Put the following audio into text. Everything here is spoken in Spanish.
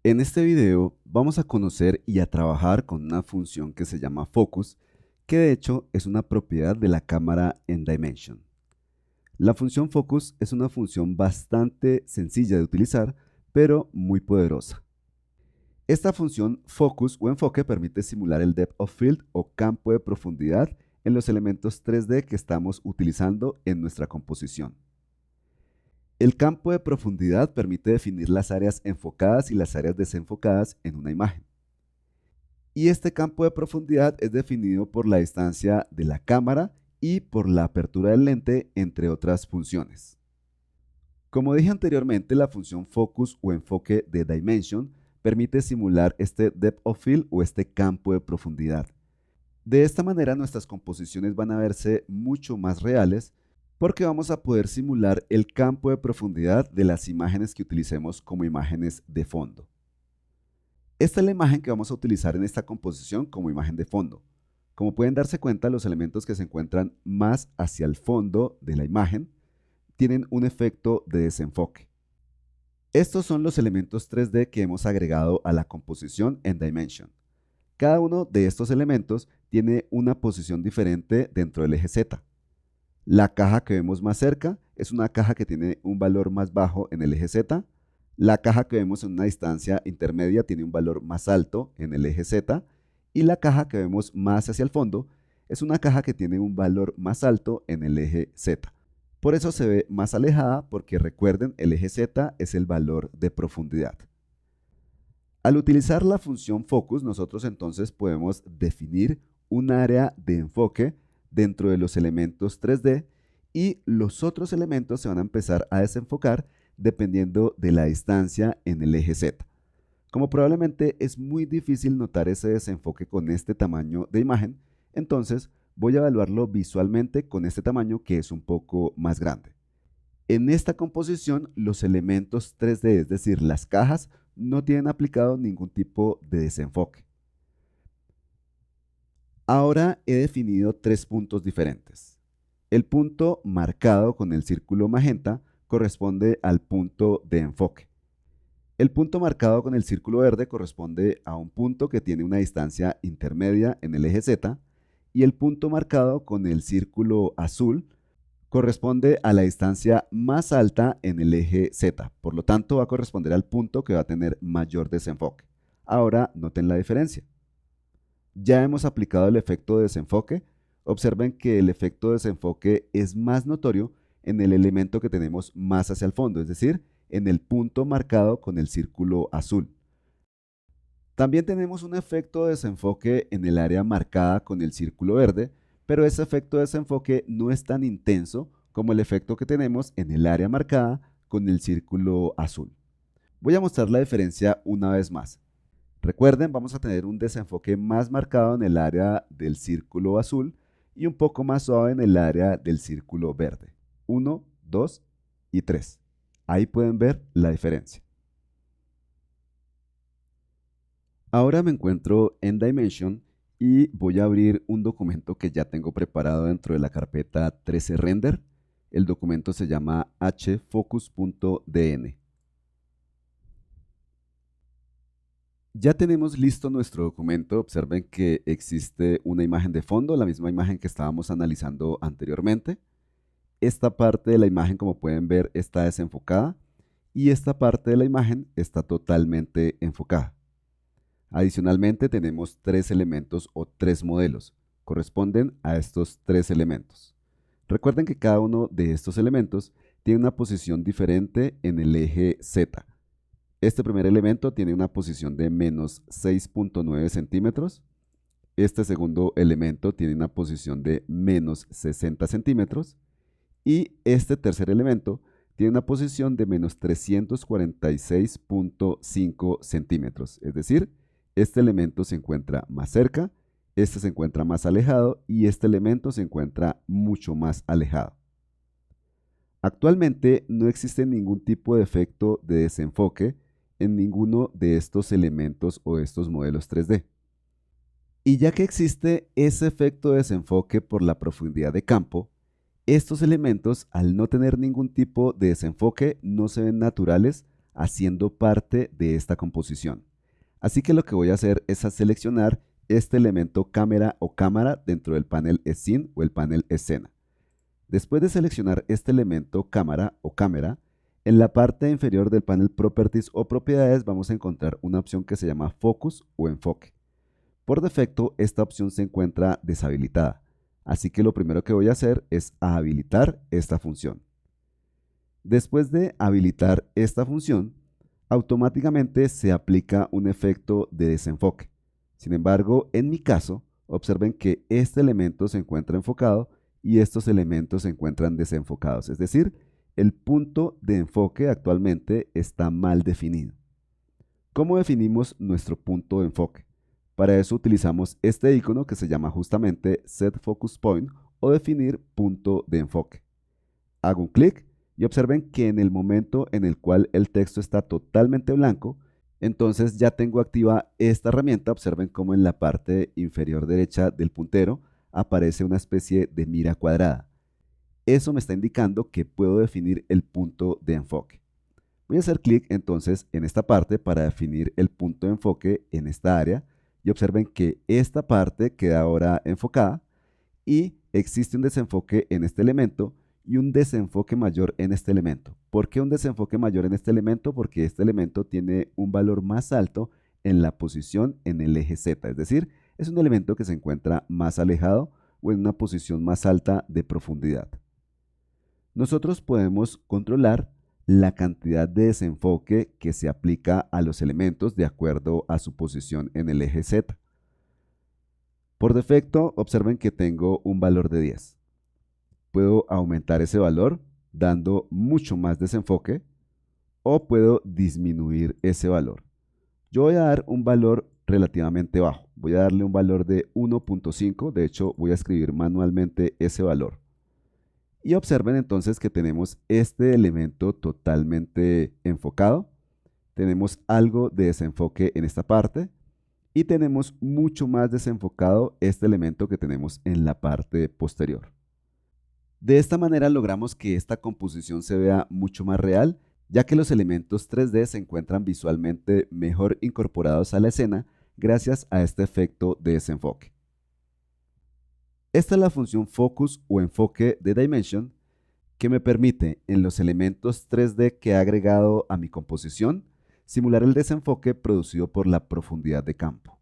En este video vamos a conocer y a trabajar con una función que se llama Focus, que de hecho es una propiedad de la cámara nDimension. La función Focus es una función bastante sencilla de utilizar, pero muy poderosa. Esta función Focus o enfoque permite simular el Depth of Field o campo de profundidad en los elementos 3D que estamos utilizando en nuestra composición. El campo de profundidad permite definir las áreas enfocadas y las áreas desenfocadas en una imagen. Y este campo de profundidad es definido por la distancia de la cámara y por la apertura del lente, entre otras funciones. Como dije anteriormente, la función Focus o enfoque de Dimension permite simular este Depth of Field o este campo de profundidad. De esta manera nuestras composiciones van a verse mucho más reales porque vamos a poder simular el campo de profundidad de las imágenes que utilicemos como imágenes de fondo. Esta es la imagen que vamos a utilizar en esta composición como imagen de fondo. Como pueden darse cuenta, los elementos que se encuentran más hacia el fondo de la imagen tienen un efecto de desenfoque. Estos son los elementos 3D que hemos agregado a la composición nDimension. Cada uno de estos elementos tiene una posición diferente dentro del eje Z. La caja que vemos más cerca es una caja que tiene un valor más bajo en el eje Z. La caja que vemos en una distancia intermedia tiene un valor más alto en el eje Z. Y la caja que vemos más hacia el fondo es una caja que tiene un valor más alto en el eje Z. Por eso se ve más alejada, porque recuerden, el eje Z es el valor de profundidad. Al utilizar la función Focus, nosotros entonces podemos definir un área de enfoque dentro de los elementos 3D y los otros elementos se van a empezar a desenfocar dependiendo de la distancia en el eje Z. Como probablemente es muy difícil notar ese desenfoque con este tamaño de imagen, entonces voy a evaluarlo visualmente con este tamaño que es un poco más grande. En esta composición, los elementos 3D, es decir, las cajas, no tienen aplicado ningún tipo de desenfoque. Ahora he definido tres puntos diferentes. El punto marcado con el círculo magenta corresponde al punto de enfoque. El punto marcado con el círculo verde corresponde a un punto que tiene una distancia intermedia en el eje Z, y el punto marcado con el círculo azul corresponde a la distancia más alta en el eje Z. Por lo tanto, va a corresponder al punto que va a tener mayor desenfoque. Ahora noten la diferencia. Ya hemos aplicado el efecto de desenfoque. Observen que el efecto de desenfoque es más notorio en el elemento que tenemos más hacia el fondo, es decir, en el punto marcado con el círculo azul. También tenemos un efecto de desenfoque en el área marcada con el círculo verde, pero ese efecto de desenfoque no es tan intenso como el efecto que tenemos en el área marcada con el círculo azul. Voy a mostrar la diferencia una vez más. Recuerden, vamos a tener un desenfoque más marcado en el área del círculo azul y un poco más suave en el área del círculo verde. 1, 2 y 3. Ahí pueden ver la diferencia. Ahora me encuentro en Dimension y voy a abrir un documento que ya tengo preparado dentro de la carpeta 13 Render. El documento se llama hfocus.dn. Ya tenemos listo nuestro documento. Observen que existe una imagen de fondo, la misma imagen que estábamos analizando anteriormente. Esta parte de la imagen, como pueden ver, está desenfocada y esta parte de la imagen está totalmente enfocada. Adicionalmente, tenemos tres elementos o tres modelos. Corresponden a estos tres elementos. Recuerden que cada uno de estos elementos tiene una posición diferente en el eje Z. Este primer elemento tiene una posición de menos 6.9 centímetros. Este segundo elemento tiene una posición de menos 60 centímetros. Y este tercer elemento tiene una posición de menos 346.5 centímetros. Es decir, este elemento se encuentra más cerca, este se encuentra más alejado y este elemento se encuentra mucho más alejado. Actualmente no existe ningún tipo de efecto de desenfoque en ninguno de estos elementos o de estos modelos 3D. Y ya que existe ese efecto de desenfoque por la profundidad de campo, estos elementos, al no tener ningún tipo de desenfoque, no se ven naturales haciendo parte de esta composición. Así que lo que voy a hacer es seleccionar este elemento cámara o cámara dentro del panel Scene o el panel Escena. Después de seleccionar este elemento cámara o cámara, en la parte inferior del panel Properties o Propiedades vamos a encontrar una opción que se llama Focus o Enfoque. Por defecto, esta opción se encuentra deshabilitada, así que lo primero que voy a hacer es habilitar esta función. Después de habilitar esta función, automáticamente se aplica un efecto de desenfoque. Sin embargo, en mi caso, observen que este elemento se encuentra enfocado y estos elementos se encuentran desenfocados, es decir, el punto de enfoque actualmente está mal definido. ¿Cómo definimos nuestro punto de enfoque? Para eso utilizamos este icono que se llama justamente Set Focus Point o definir punto de enfoque. Hago un clic y observen que en el momento en el cual el texto está totalmente blanco, entonces ya tengo activa esta herramienta. Observen cómo en la parte inferior derecha del puntero aparece una especie de mira cuadrada. Eso me está indicando que puedo definir el punto de enfoque. Voy a hacer clic entonces en esta parte para definir el punto de enfoque en esta área y observen que esta parte queda ahora enfocada y existe un desenfoque en este elemento y un desenfoque mayor en este elemento. ¿Por qué un desenfoque mayor en este elemento? Porque este elemento tiene un valor más alto en la posición en el eje Z, es decir, es un elemento que se encuentra más alejado o en una posición más alta de profundidad. Nosotros podemos controlar la cantidad de desenfoque que se aplica a los elementos de acuerdo a su posición en el eje Z. Por defecto, observen que tengo un valor de 10. Puedo aumentar ese valor dando mucho más desenfoque o puedo disminuir ese valor. Yo voy a dar un valor relativamente bajo. Voy a darle un valor de 1.5. De hecho, voy a escribir manualmente ese valor. Y observen entonces que tenemos este elemento totalmente enfocado. Tenemos algo de desenfoque en esta parte y tenemos mucho más desenfocado este elemento que tenemos en la parte posterior. De esta manera logramos que esta composición se vea mucho más real, ya que los elementos 3D se encuentran visualmente mejor incorporados a la escena gracias a este efecto de desenfoque. Esta es la función Focus o Enfoque de Dimension que me permite en los elementos 3D que he agregado a mi composición simular el desenfoque producido por la profundidad de campo.